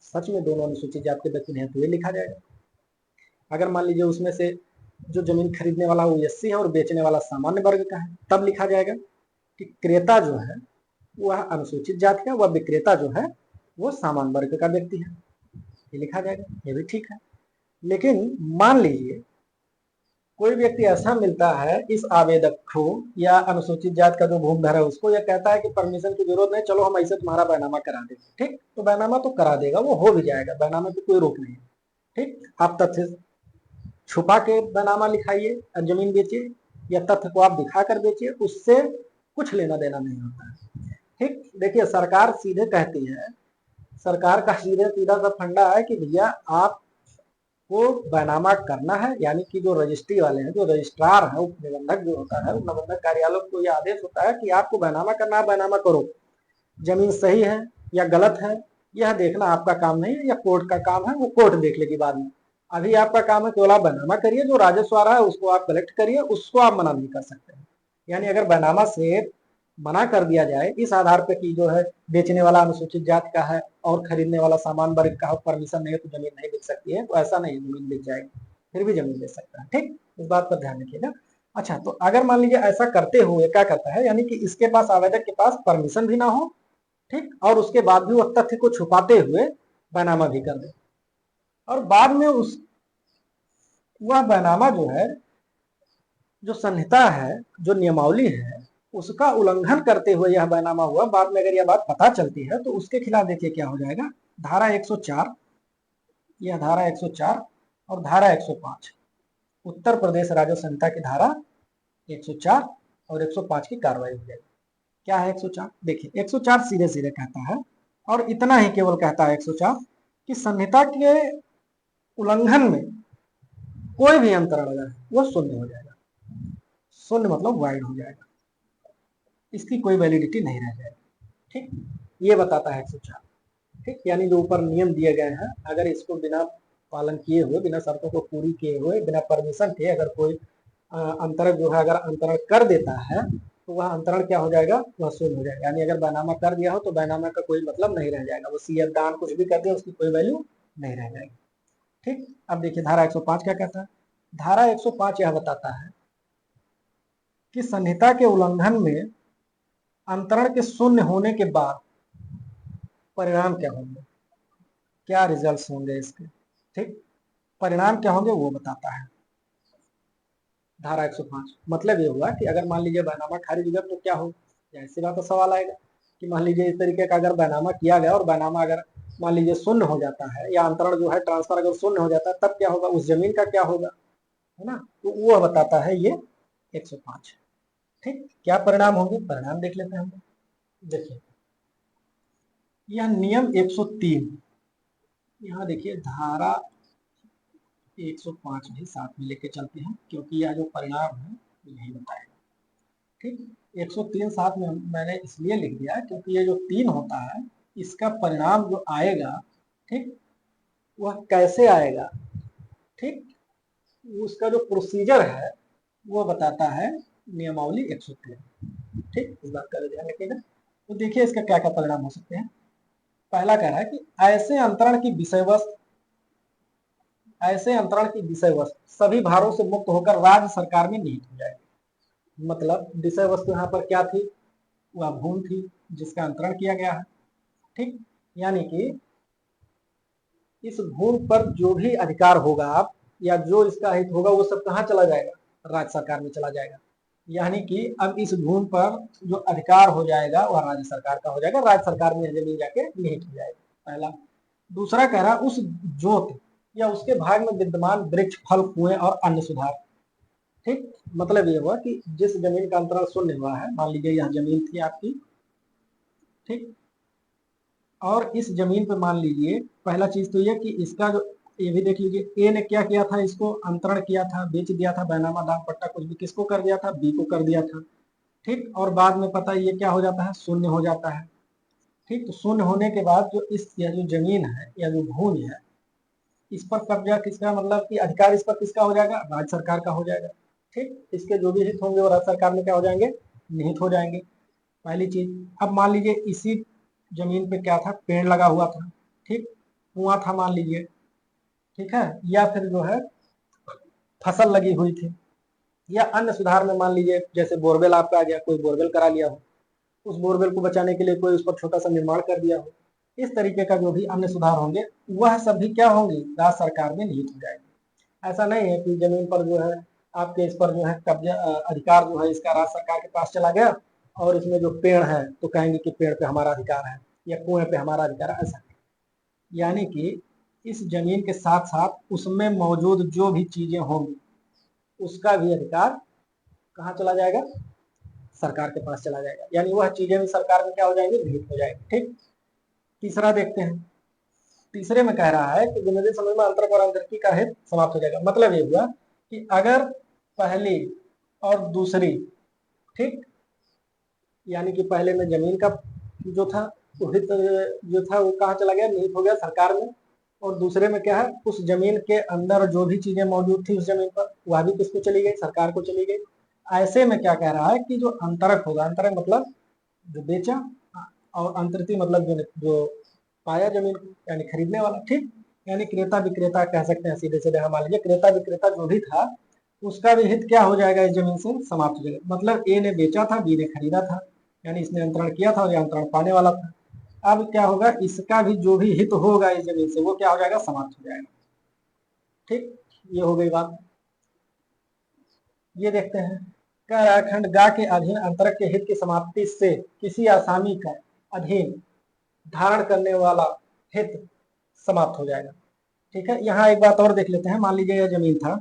सच में दोनों अनुसूचित जाति के व्यक्ति नहीं है तो ये लिखा जाएगा। अगर मान लीजिए उसमें से जो जमीन खरीदने वाला वो एससी है और बेचने वाला सामान्य वर्ग का है, तब लिखा जाएगा कि क्रेता जो है वह अनुसूचित जाति का, वह विक्रेता जो है वो सामान्य वर्ग का व्यक्ति है, ये लिखा जाएगा, ये भी ठीक है। लेकिन मान लीजिए कोई व्यक्ति ऐसा मिलता है इस आवेदक को या अनुसूचित जाति का जो भूमिधर है उसको, यह कहता है कि परमिशन की जरूरत नहीं, चलो हम ऐसे तुम्हारा बैनामा करा देंगे, ठीक, तो बैनामा तो करा देगा, वो हो भी जाएगा, बैनामा पे कोई रोक नहीं, ठीक। आप तथ्य छुपा के बैनामा लिखाइए और जमीन बेचिए, या तथ्य को आप दिखाकर बेचिए, उससे कुछ लेना देना नहीं होता है, ठीक। देखिए सरकार सीधे कहती है, सरकार का सीधे सीधा सा फंडा है कि भैया आपको बैनामा करना है, यानी कि जो रजिस्ट्री वाले हैं, जो रजिस्ट्रार है, उप निबंधक जो होता है, उप निबंधक कार्यालय को यह आदेश होता है कि आपको बैनामा करना है, बैनामा करो। जमीन सही है या गलत है यह देखना आपका काम नहीं है, या कोर्ट का काम है, वो कोर्ट देख लेगी बाद में। अभी आपका काम है केवल आप बैनामा करिए, जो राजस्व आ रहा है उसको आप कलेक्ट करिए, उसको आप मना नहीं कर सकते, यानी अगर बैनामा से मना कर दिया जाए इस आधार पे कि जो है बेचने वाला अनुसूचित जाति का है और खरीदने वाला सामान्य वर्ग का परमिशन नहीं है तो जमीन नहीं बिक सकती है, तो ऐसा नहीं, जमीन बिक जाएगी, फिर भी जमीन बेच सकता है। ठीक, इस बात पर ध्यान रखिएगा। अच्छा, तो अगर मान लीजिए ऐसा करते हुए क्या करता है, यानी कि इसके पास, आवेदक के पास परमिशन भी ना हो, ठीक, और उसके बाद भी वह तथ्य को छुपाते हुए बैनामा भी कर दे, और बाद में उस वह बैनामा जो है, जो संहिता है, जो नियमावली है, उसका उल्लंघन करते हुए यह बैनामा हुआ, बाद में अगर यह बात पता चलती है तो उसके खिलाफ देखिए क्या हो जाएगा, धारा 104, यह धारा 104 और धारा 105, उत्तर प्रदेश राज्य संहिता की धारा 104 और 105 की कार्रवाई हो जाएगी। क्या है 104? देखिए 104 सीधे सीधे कहता है, और इतना ही केवल कहता है 104 कि संहिता के उल्लंघन में कोई भी अंतरण अगर वो शून्य हो जाएगा। शून्य मतलब वाइड हो जाएगा, इसकी कोई वैलिडिटी नहीं रह जाएगी। ठीक, ये बताता है 104। ठीक, यानी जो ऊपर नियम दिए गए हैं, अगर इसको बिना पालन किए हुए, बिना शर्तों को पूरी किए हुए, बिना परमिशन के अगर कोई अंतरण जो है अगर अंतरण कर देता है तो वह अंतरण क्या हो जाएगा, वह शून्य हो जाएगा। यानी अगर बैनामा कर दिया हो तो बैनामा का कोई मतलब नहीं रह जाएगा, वो सीएफ दान कुछ भी कर दे उसकी कोई वैल्यू नहीं रह जाएगी। ठीक, अब देखिए धारा 105 क्या कहता है। धारा 105 यह बताता है कि संहिता के उल्लंघन में अंतरण के शून्य होने के बाद परिणाम क्या होंगे, क्या रिजल्ट्स होंगे इसके। ठीक, परिणाम क्या होंगे वो बताता है धारा 105। मतलब ये हुआ कि अगर मान लीजिए बैनामा खारिज हुआ तो क्या हो, ऐसी बात तो सवाल आएगा कि मान लीजिए इस तरीके का अगर बैनामा किया गया और बैनामा अगर मान लीजिए शून्य हो जाता है, या अंतरण जो है ट्रांसफर अगर शून्य हो जाता है, तब क्या होगा, उस जमीन का क्या होगा, है ना, तो वो बताता है ये 105। ठीक, क्या परिणाम होंगे, परिणाम देख लेते हैं हम। देखिए यह नियम 103, यहाँ देखिए धारा 105 भी साथ में लेके चलते हैं, क्योंकि यह जो परिणाम है यही बताएगा। ठीक, 103 साथ में मैंने इसलिए लिख दिया क्योंकि ये जो 3 होता है इसका परिणाम जो आएगा, ठीक, वह कैसे आएगा, ठीक, उसका जो प्रोसीजर है वो बताता है नियमावली 103। ठीक, इस बात का ध्यान रखिएगा। तो देखिए इसका क्या क्या परिणाम हो सकते हैं। पहला कह रहा है कि ऐसे अंतरण की विषय वस्तु, ऐसे अंतरण की विषय वस्तु सभी भारों से मुक्त होकर राज्य सरकार में निहित हो जाएगी। मतलब विषय वस्तु यहाँ पर क्या थी, वह भूमि थी जिसका अंतरण किया गया है। ठीक, यानी कि इस भूमि पर जो भी अधिकार होगा आप, या जो इसका हित होगा, वो सब कहाँ चला जाएगा, राज्य सरकार में चला जाएगा। यानी कि अब इस भूमि पर जो अधिकार हो जाएगा वह राज्य सरकार का हो जाएगा, राज्य सरकार में जमीन जाके निहित हो जाएगी, पहला। दूसरा कह रहा उस जोत या उसके भाग में विद्यमान वृक्ष, फल, कुएं और अन्य सुधार। ठीक, मतलब ये हुआ कि जिस जमीन का अंतरण शून्य हुआ है, मान लीजिए यह जमीन थी आपकी, ठीक, और इस जमीन पे मान लीजिए पहला चीज तो ये कि इसका जो, ये भी देख लीजिए ए ने क्या किया था, इसको अंतरण किया था, बेच दिया था, बैनामा दाम पट्टा कुछ भी, किसको कर दिया था, बी को कर दिया था। ठीक, और बाद में पता ये क्या हो जाता है, शून्य हो जाता है। ठीक, तो शून्य होने के बाद जो इस, यह जो जमीन है या जो भूमि है, इस पर कब्जा किसका, मतलब कि अधिकार इस पर किसका हो जाएगा, राज्य सरकार का हो जाएगा। ठीक, इसके जो भी हित होंगे वो राज्य सरकार में क्या हो जाएंगे, निहित हो जाएंगे, पहली चीज। अब मान लीजिए इसी जमीन पे क्या था, पेड़ लगा हुआ था, ठीक, कुआं था मान लीजिए, ठीक है, या फिर जो है फसल लगी हुई थी, या अन्य सुधार में मान लीजिए जैसे बोरवेल आपका आ गया, कोई बोरवेल करा लिया हो, उस बोरवेल को बचाने के लिए कोई उस पर छोटा सा निर्माण कर दिया हो, इस तरीके का जो भी अन्य सुधार होंगे वह सभी क्या होंगे, राज्य सरकार में निहित हो जाएंगे। ऐसा नहीं है कि जमीन पर जो है आपके इस पर जो है कब्जा, अधिकार जो है इसका राज्य सरकार के पास चला गया, और इसमें जो पेड़ है तो कहेंगे कि पेड़ पे हमारा अधिकार है, या कुएं पे हमारा अधिकार है, ऐसा नहीं। यानी कि इस जमीन के साथ साथ उसमें मौजूद जो भी चीजें होंगी उसका भी अधिकार कहाँ चला जाएगा, सरकार के पास चला जाएगा, यानी वह चीजें भी सरकार में क्या हो जाएंगी, निहित हो जाएगी। ठीक, तीसरा देखते हैं। तीसरे में कह रहा है कि बुनियादी समझ में अंतर और अंतरकी का हित समाप्त हो जाएगा। मतलब ये हुआ कि अगर पहली और दूसरी, ठीक, यानी कि पहले में जमीन का जो था वो हित जो था वो कहाँ चला गया, निहित हो गया सरकार में, और दूसरे में क्या है, उस जमीन के अंदर जो भी चीजें मौजूद थी उस जमीन पर वह भी किसको चली गई, सरकार को चली गई। ऐसे में क्या कह रहा है कि जो अंतरक होगा, अंतरक मतलब जो बेचा, और अंतरती मतलब जो पाया जमीन को, यानी खरीदने वाला, ठीक। यानी क्रेता विक्रेता कह सकते हैं सीधे सीधे। मान लीजिए क्रेता विक्रेता जो भी था उसका भी हित क्या हो जाएगा, इस जमीन से समाप्त हो जाएगा। मतलब ए ने बेचा था, बी ने खरीदा था, यानी इसने अंतरण किया था और यह अंतरण पाने वाला था। अब क्या होगा, इसका भी जो भी हित होगा इस जमीन से वो क्या हो जाएगा, समाप्त हो जाएगा। ठीक, ये हो गई बात। ये देखते हैं, कह रहा है खंड गा के अधीन अंतरक के हित की समाप्ति से किसी आसामी का अधीन धारण करने वाला हित समाप्त हो जाएगा। ठीक है, यहाँ एक बात और देख लेते हैं। मान लीजिए यह जमीन था,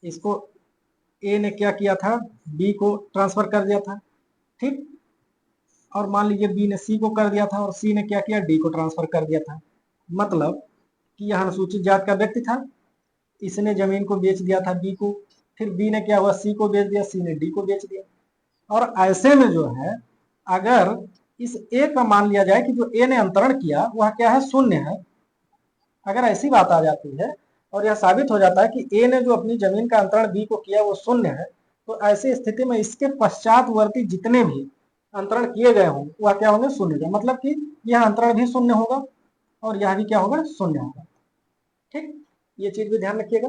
इसको ए ने क्या किया था, बी को ट्रांसफर कर दिया था, ठीक। और मान लीजिए बी ने सी को कर दिया था और सी ने क्या किया, डी को ट्रांसफर कर दिया था। मतलब कि यह अनुसूचित जात का व्यक्ति था, इसने जमीन को बेच दिया था बी को, फिर बी ने क्या हुआ, सी को बेच दिया, सी ने डी को बेच दिया। और ऐसे में जो है, अगर इस ए का मान लिया जाए कि जो ए ने अंतरण किया वह क्या है, शून्य है, अगर ऐसी बात आ जाती है और यह साबित हो जाता है कि ए ने जो अपनी जमीन का अंतरण बी को किया वो शून्य है, तो ऐसी स्थिति में इसके पश्चातवर्ती जितने भी अंतरण किए गए हों वह क्या होंगे, शून्य। मतलब कि यह अंतरण भी शून्य होगा और यह भी क्या होगा, शून्य होगा। ठीक, ये चीज भी ध्यान रखिएगा।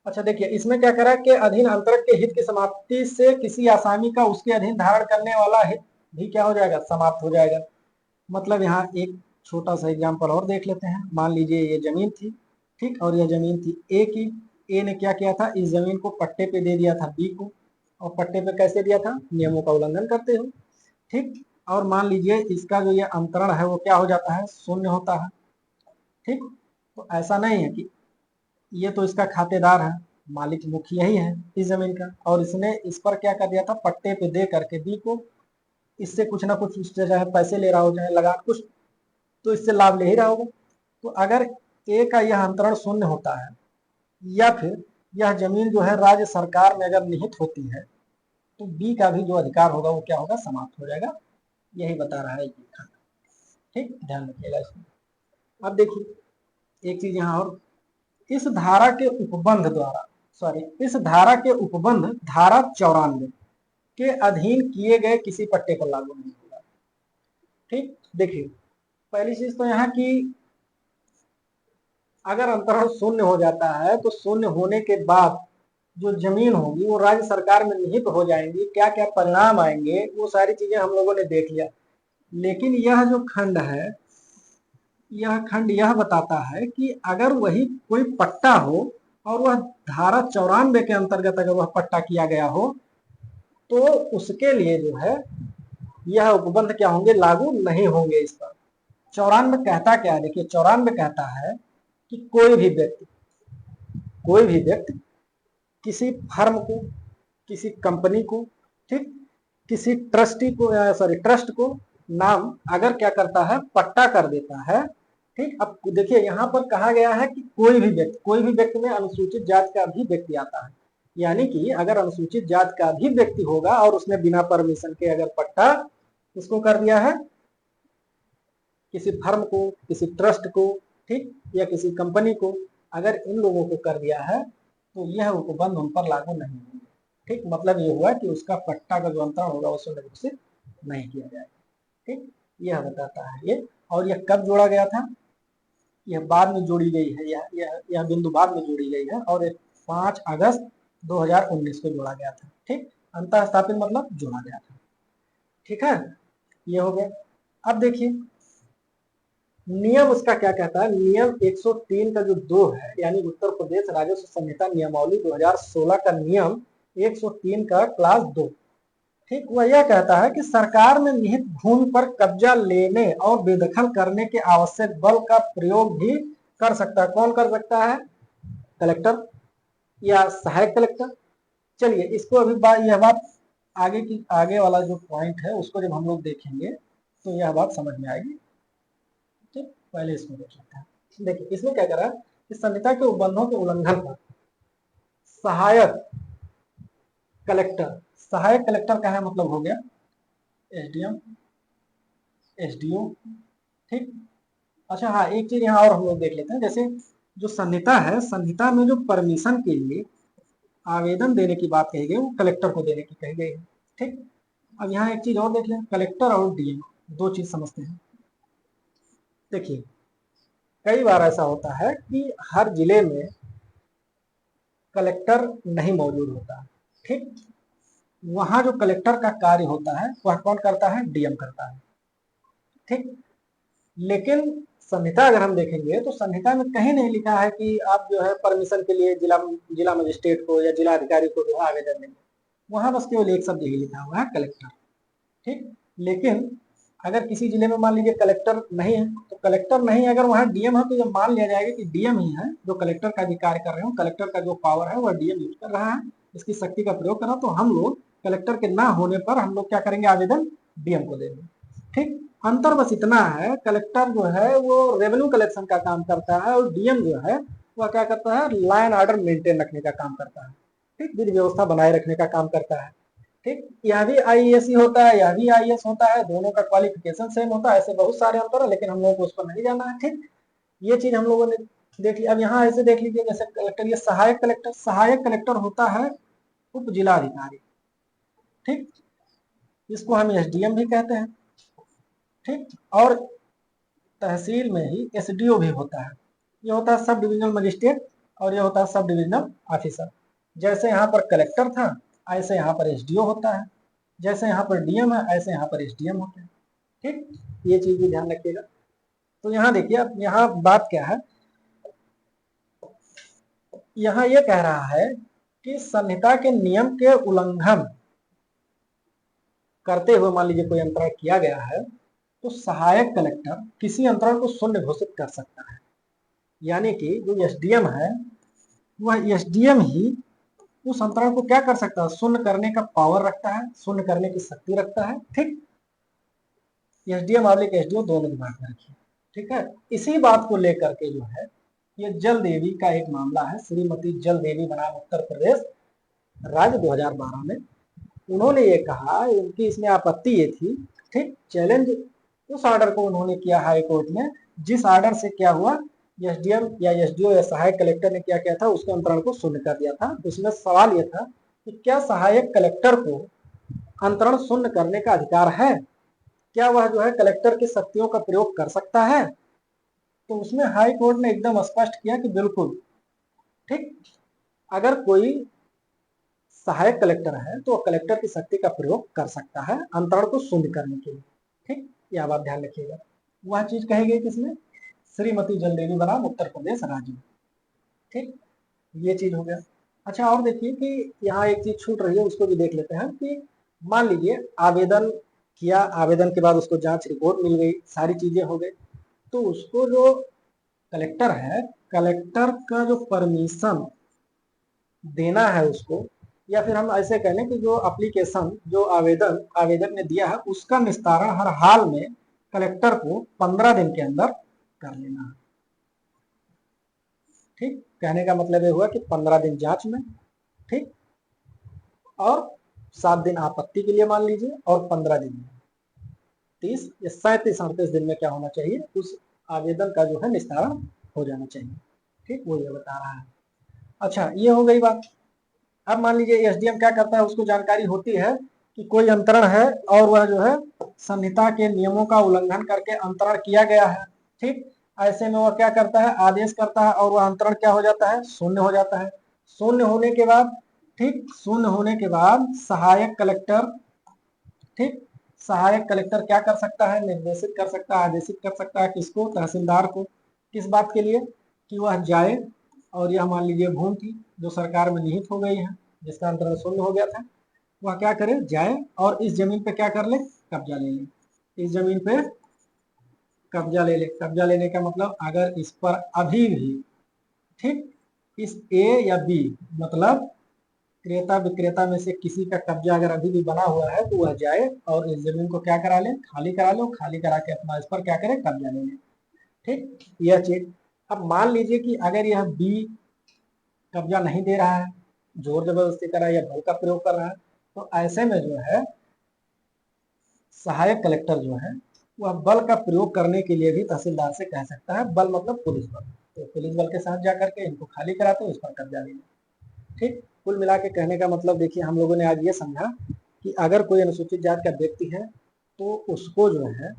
अच्छा देखिए, इसमें क्या करा कि अधीन अंतरक के हित की समाप्ति से किसी आसामी का उसके अधीन धारण करने वाला हित भी क्या हो जाएगा, समाप्त हो जाएगा। मतलब यहाँ एक छोटा सा एग्जाम्पल और देख लेते हैं। मान लीजिए ये जमीन थी, ठीक, और यह जमीन थी ए की। ए ने क्या किया था, इस जमीन को पट्टे पे दे दिया था बी को, और पट्टे पे कैसे दिया था, नियमों का उल्लंघन करते हुए, ठीक। और मान लीजिए इसका जो ये अंतरण है वो क्या हो जाता है, शून्य होता है, ठीक। तो ऐसा नहीं है कि ये तो इसका खातेदार है, मालिक मुख्य यही है इस जमीन का, और इसने इस पर क्या कर दिया था, पट्टे पे दे करके बी को, इससे कुछ ना कुछ इससे चाहे पैसे ले रहा हो, चाहे लगा कुछ, तो इससे लाभ ले ही रहा होगा। तो अगर ए का यह अंतरण शून्य होता है, या फिर यह जमीन जो है राज्य सरकार में अगर निहित होती है, तो बी का भी जो अधिकार होगा वो क्या होगा, समाप्त हो जाएगा। यही बता रहा है ये खंड। ठीक, ध्यान रखिएगा इसमें। अब देखिए एक चीज यहाँ और, इस धारा के उपबंध द्वारा, सॉरी, इस धारा के उपबंध धारा 94 के अधीन किए गए किसी पट्टे पर लागू नहीं होगा। ठीक, देखिए पहली चीज तो यहाँ की, अगर अंतरण शून्य हो जाता है तो शून्य होने के बाद जो जमीन होगी वो राज्य सरकार में निहित हो जाएंगी, क्या क्या परिणाम आएंगे वो सारी चीजें हम लोगों ने देख लिया। लेकिन यह जो खंड है, यह खंड यह बताता है कि अगर वही कोई पट्टा हो और वह धारा 94 के अंतर्गत अगर वह पट्टा किया गया हो, तो उसके लिए जो है यह उपबंध क्या होंगे, लागू नहीं होंगे इस पर। 94 कहता क्या है, देखिए 94 कहता है कि कोई भी व्यक्ति किसी फर्म को, किसी कंपनी को, ठीक, किसी ट्रस्टी को, सॉरी ट्रस्ट को नाम अगर क्या करता है, पट्टा कर देता है, ठीक। अब देखिए यहाँ पर कहा गया है कि कोई भी व्यक्ति में अनुसूचित जाति का भी व्यक्ति आता है। यानी कि अगर अनुसूचित जाति का भी व्यक्ति होगा और उसने बिना परमिशन के अगर पट्टा इसको कर दिया है, किसी फर्म को, किसी ट्रस्ट को, ठीक, या किसी कंपनी को, अगर इन लोगों को कर दिया है तो यह उपबंध उन पर लागू नहीं होंगे। ठीक, मतलब ये हुआ कि उसका पट्टा का जो अंतरण होगा वो सुनिश्चित नहीं किया जाएगा। ठीक, यह बताता है ये। और यह कब जोड़ा गया था, यह बाद में जोड़ी गई है, यह बिंदु बाद में जोड़ी गई है, और 5 अगस्त 2019 को जोड़ा गया था। ठीक, अंतः स्थापित मतलब जोड़ा गया था। ठीक है, ये हो गया। अब देखिए नियम उसका क्या कहता है, नियम 103 का जो 2 है, यानी उत्तर प्रदेश राजस्व संहिता नियमावली 2016 का नियम 103 का क्लास 2, ठीक, वह यह कहता है कि सरकार में निहित भूमि पर कब्जा लेने और बेदखल करने के आवश्यक बल का प्रयोग भी कर सकता है। कौन कर सकता है, कलेक्टर या सहायक कलेक्टर। चलिए इसको अभी यह बात आगे वाला जो पॉइंट है उसको जब हम लोग देखेंगे तो यह बात समझ में आएगी। ठीक, पहले इसमें देख लेते हैं। देखिए इसमें क्या करा कि संहिता के उपबंधों के उल्लंघन पर सहायक कलेक्टर का है मतलब हो गया एसडीएम, एसडीओ, ठीक। अच्छा हाँ, एक चीज यहाँ और हम लोग देख लेते हैं। जैसे जो संहिता है, संहिता में जो परमिशन के लिए आवेदन देने की बात कही गई वो कलेक्टर को देने की कही गई है। ठीक, अब यहाँ एक चीज और देख लें, कलेक्टर और डीएम दो चीज समझते हैं। देखिए कई बार ऐसा होता है कि हर जिले में कलेक्टर नहीं मौजूद होता। ठीक, वहां जो कलेक्टर का कार्य होता है वह कौन करता है, डीएम करता है। ठीक, लेकिन संहिता अगर हम देखेंगे तो संहिता में कहीं नहीं लिखा है कि आप जो है परमिशन के लिए जिला जिला मजिस्ट्रेट को या जिला अधिकारी को जो है आवेदन देंगे। वहां बस केवल एक शब्द यही लिखा हुआ है, कलेक्टर। ठीक, लेकिन अगर किसी जिले में मान लीजिए कलेक्टर नहीं है तो कलेक्टर नहीं, अगर वहाँ डीएम है तो जब मान लिया जाएगा कि डीएम ही है जो कलेक्टर का भी कार्य कर रहे हो, कलेक्टर का जो पावर है वह डीएम यूज कर रहा है, इसकी शक्ति का प्रयोग कर रहा, तो हम लोग कलेक्टर के ना होने पर हम लोग क्या करेंगे, आवेदन डीएम को देंगे। ठीक, अंतर बस इतना है, कलेक्टर जो है वो रेवेन्यू कलेक्शन का काम करता है और डीएम जो है वह क्या करता है, लॉ एंड ऑर्डर मेंटेन रखने का काम करता है। ठीक, विधि व्यवस्था बनाए रखने का काम करता है। ठीक, यह भी आईएएस ही होता है, यह भी आईएएस होता है, दोनों का क्वालिफिकेशन सेम होता है, ऐसे बहुत सारे अंतर है, लेकिन हम लोगों को उस पर नहीं जाना है। ठीक, ये चीज हम लोगों ने देख लिया। अब यहाँ ऐसे देख लीजिए जैसे कलेक्टर, ये सहायक कलेक्टर, सहायक कलेक्टर होता है उप जिलाधिकारी। ठीक, इसको हम एसडीएम भी कहते हैं। ठीक, और तहसील में ही एसडीओ भी होता है, ये होता है सब डिविजनल मजिस्ट्रेट और ये होता है सब डिविजनल ऑफिसर। जैसे यहाँ पर कलेक्टर था ऐसे यहाँ पर एसडीओ होता है, जैसे यहाँ पर डीएम है ऐसे यहाँ पर एसडीएम होता है। ठीक, ये चीज भी ध्यान रखिएगा। तो यहाँ देखिए, अब यहाँ बात क्या है, यहाँ ये कह रहा है कि संहिता के नियम के उल्लंघन करते हुए मान लीजिए कोई अंतरण किया गया है तो सहायक कलेक्टर किसी अंतरण को शून्य घोषित कर सकता है। यानी कि जो एसडीएम है वह एसडीएम ही उस अंतरण को क्या कर सकता है, शून्य करने का पावर रखता है, शून्य करने की शक्ति रखता है। ठीक, एसडीएम और एसडीओ दोनों दिमाग में रखिए। ठीक है, इसी बात को लेकर के जो है ये जल देवी का एक मामला है, श्रीमती जल देवी बनाम उत्तर प्रदेश राज्य 2012 में उन्होंने ये कहा, उनकी इसमें आपत्ति ये थी। ठीक, चैलेंज उस ऑर्डर को उन्होंने किया हाई कोर्ट में जिस ऑर्डर से क्या हुआ, एसडीएम या एसडीओ या सहायक कलेक्टर ने क्या किया था, उसके अंतरण को शून्य कर दिया था। उसमें सवाल यह था कि क्या सहायक कलेक्टर को अंतरण शून्य करने का अधिकार है, क्या वह जो है कलेक्टर की शक्तियों का प्रयोग कर सकता है। तो उसमें हाई कोर्ट ने एकदम स्पष्ट किया कि बिल्कुल। ठीक, अगर कोई सहायक कलेक्टर है तो कलेक्टर की शक्ति का प्रयोग कर सकता है अंतरण को शून्य करने के लिए। ठीक, यह बात ध्यान रखिएगा। वह चीज कही गई किसमें, श्रीमती जलदेवी बनाम उत्तर प्रदेश राज्य। ठीक, ये चीज हो गया। अच्छा, और देखिए कि यहाँ एक चीज छूट रही है, उसको भी देख लेते हैं कि मान लीजिए आवेदन किया, आवेदन के बाद उसको जांच रिपोर्ट मिल गई, सारी चीजें हो गई, तो उसको जो कलेक्टर है, कलेक्टर का जो परमिशन देना है उसको, या फिर हम ऐसे कह लें कि जो एप्लीकेशन, जो आवेदक ने दिया है उसका निस्तारण हर हाल में कलेक्टर को 15 दिन के अंदर कर लेना है। ठीक, कहने का मतलब ये हुआ कि 15 दिन जांच में, ठीक, और 7 दिन आपत्ति के लिए मान लीजिए, और 15 दिन में 30 या 37-38 दिन में क्या होना चाहिए, उस आवेदन का जो है निस्तारण हो जाना चाहिए। ठीक, वो ये बता रहा है। अच्छा, ये हो गई बात। अब मान लीजिए एसडीएम क्या करता है, उसको जानकारी होती है कि कोई अंतरण है और वह जो है संहिता के नियमों का उल्लंघन करके अंतरण किया गया है। ठीक, ऐसे में वह क्या करता है, आदेश करता है और वह अंतरण क्या हो जाता है, शून्य हो जाता है। शून्य होने के बाद, ठीक, शून्य होने के बाद सहायक कलेक्टर, ठीक, सहायक कलेक्टर क्या कर सकता है, निर्देशित कर सकता है, आदेशित कर सकता है किसको, तहसीलदार को। किस बात के लिए, कि वह जाए और यह मान लीजिए भूमि थी जो सरकार में निहित हो गई है, जिसका अंतरण शून्य हो गया था, वह क्या करे, जाए और इस जमीन पे क्या कर ले, कब्जा ले ले। इस जमीन पे कब्जा ले ले। कब्जा लेने का मतलब अगर इस पर अभी भी, ठीक, इस ए या बी मतलब क्रेता विक्रेता में से किसी का कब्जा अगर अभी भी बना हुआ है तो वह जाए और इस जमीन को क्या करा ले, खाली करा लो, खाली करा के अपना इस पर क्या करे, कब्जा ले ले। ठीक, यह चीज। अब मान लीजिए कि अगर यह बी कब्जा नहीं दे रहा है, जोर जबरदस्ती कर रहा है या बल का प्रयोग कर रहा है, तो ऐसे में जो है सहायक कलेक्टर जो है वह बल का प्रयोग करने के लिए भी तहसीलदार से कह सकता है। बल मतलब पुलिस बल, तो पुलिस बल के साथ जाकर के इनको खाली कराते, उस पर कब्जा ले। ठीक, कुल मिला के कहने का मतलब देखिए, हम लोगों ने आज ये समझा कि अगर कोई अनुसूचित जाति का व्यक्ति है तो उसको जो है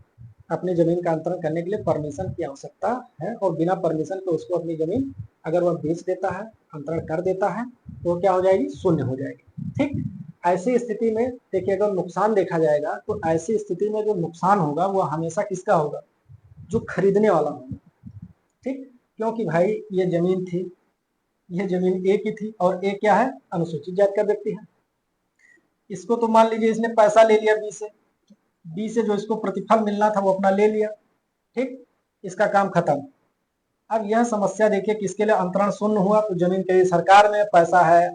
अपनी जमीन का अंतरण करने के लिए परमिशन की आवश्यकता है, और बिना परमिशन के उसको अपनी जमीन अगर वह बेच देता है, अंतरण कर देता है, तो क्या हो जाएगी? शून्य हो जाएगी। ठीक, ऐसी स्थिति में देखिए अगर नुकसान देखा जाएगा तो ऐसी स्थिति में जो नुकसान होगा वो हमेशा किसका होगा? जो खरीदने वाला होगा। ठीक, क्योंकि भाई ये जमीन थी, ये जमीन ए की थी, और ए क्या है? अनुसूचित जाति का व्यक्ति है। इसको तो मान लीजिए इसने पैसा ले लिया बी से जो इसको प्रतिफल मिलना था वो अपना ले लिया। ठीक, इसका काम खत्म। अब यह समस्या देखिए किसके लिए? अंतरण शून्य हुआ तो जमीन के लिए सरकार में, पैसा है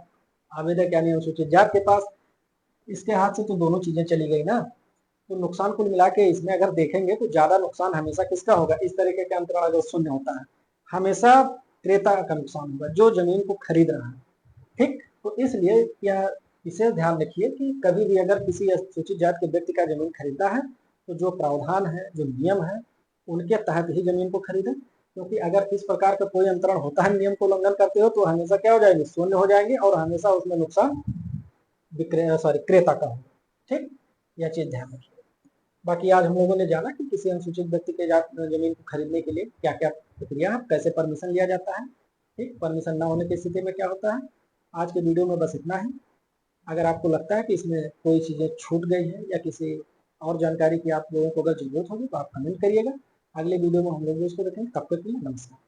आवेदक यानी अनुसूचित जाति के पास, इसके हाथ से तो दोनों चीजें चली गई ना। तो नुकसान कुल मिला के इसमें अगर देखेंगे तो ज्यादा नुकसान हमेशा किसका होगा? इस तरीके का अंतरण अगर शून्य होता है, हमेशा क्रेता का नुकसान होगा, जो जमीन को खरीद रहा है। ठीक, तो इसलिए यह विशेष ध्यान रखिए कि कभी भी अगर किसी अनुसूचित जाति के व्यक्ति का जमीन खरीदना है तो जो प्रावधान है, जो नियम है, उनके तहत ही जमीन को खरीदें, क्योंकि अगर इस प्रकार का कोई अंतरण होता है, नियम को उल्लंघन करते हो, तो हमेशा क्या हो जाएंगे? शून्य हो जाएंगे, और हमेशा उसमें नुकसान क्रेता का होगा। ठीक, यह चीज ध्यान रखिए। बाकी आज हम लोगों ने जाना कि किसी अनुसूचित व्यक्ति के जमीन को खरीदने के लिए क्या क्या प्रक्रिया है, कैसे परमिशन लिया जाता है। ठीक, परमिशन ना होने की स्थिति में क्या होता है। आज के वीडियो में बस इतना ही। अगर आपको लगता है कि इसमें कोई चीजें छूट गई है या किसी और जानकारी की आप लोगों को अगर जरूरत होगी तो आप कमेंट करिएगा। अगले वीडियो में हम लोग इसको देखेंगे। तब तक के लिए नमस्कार।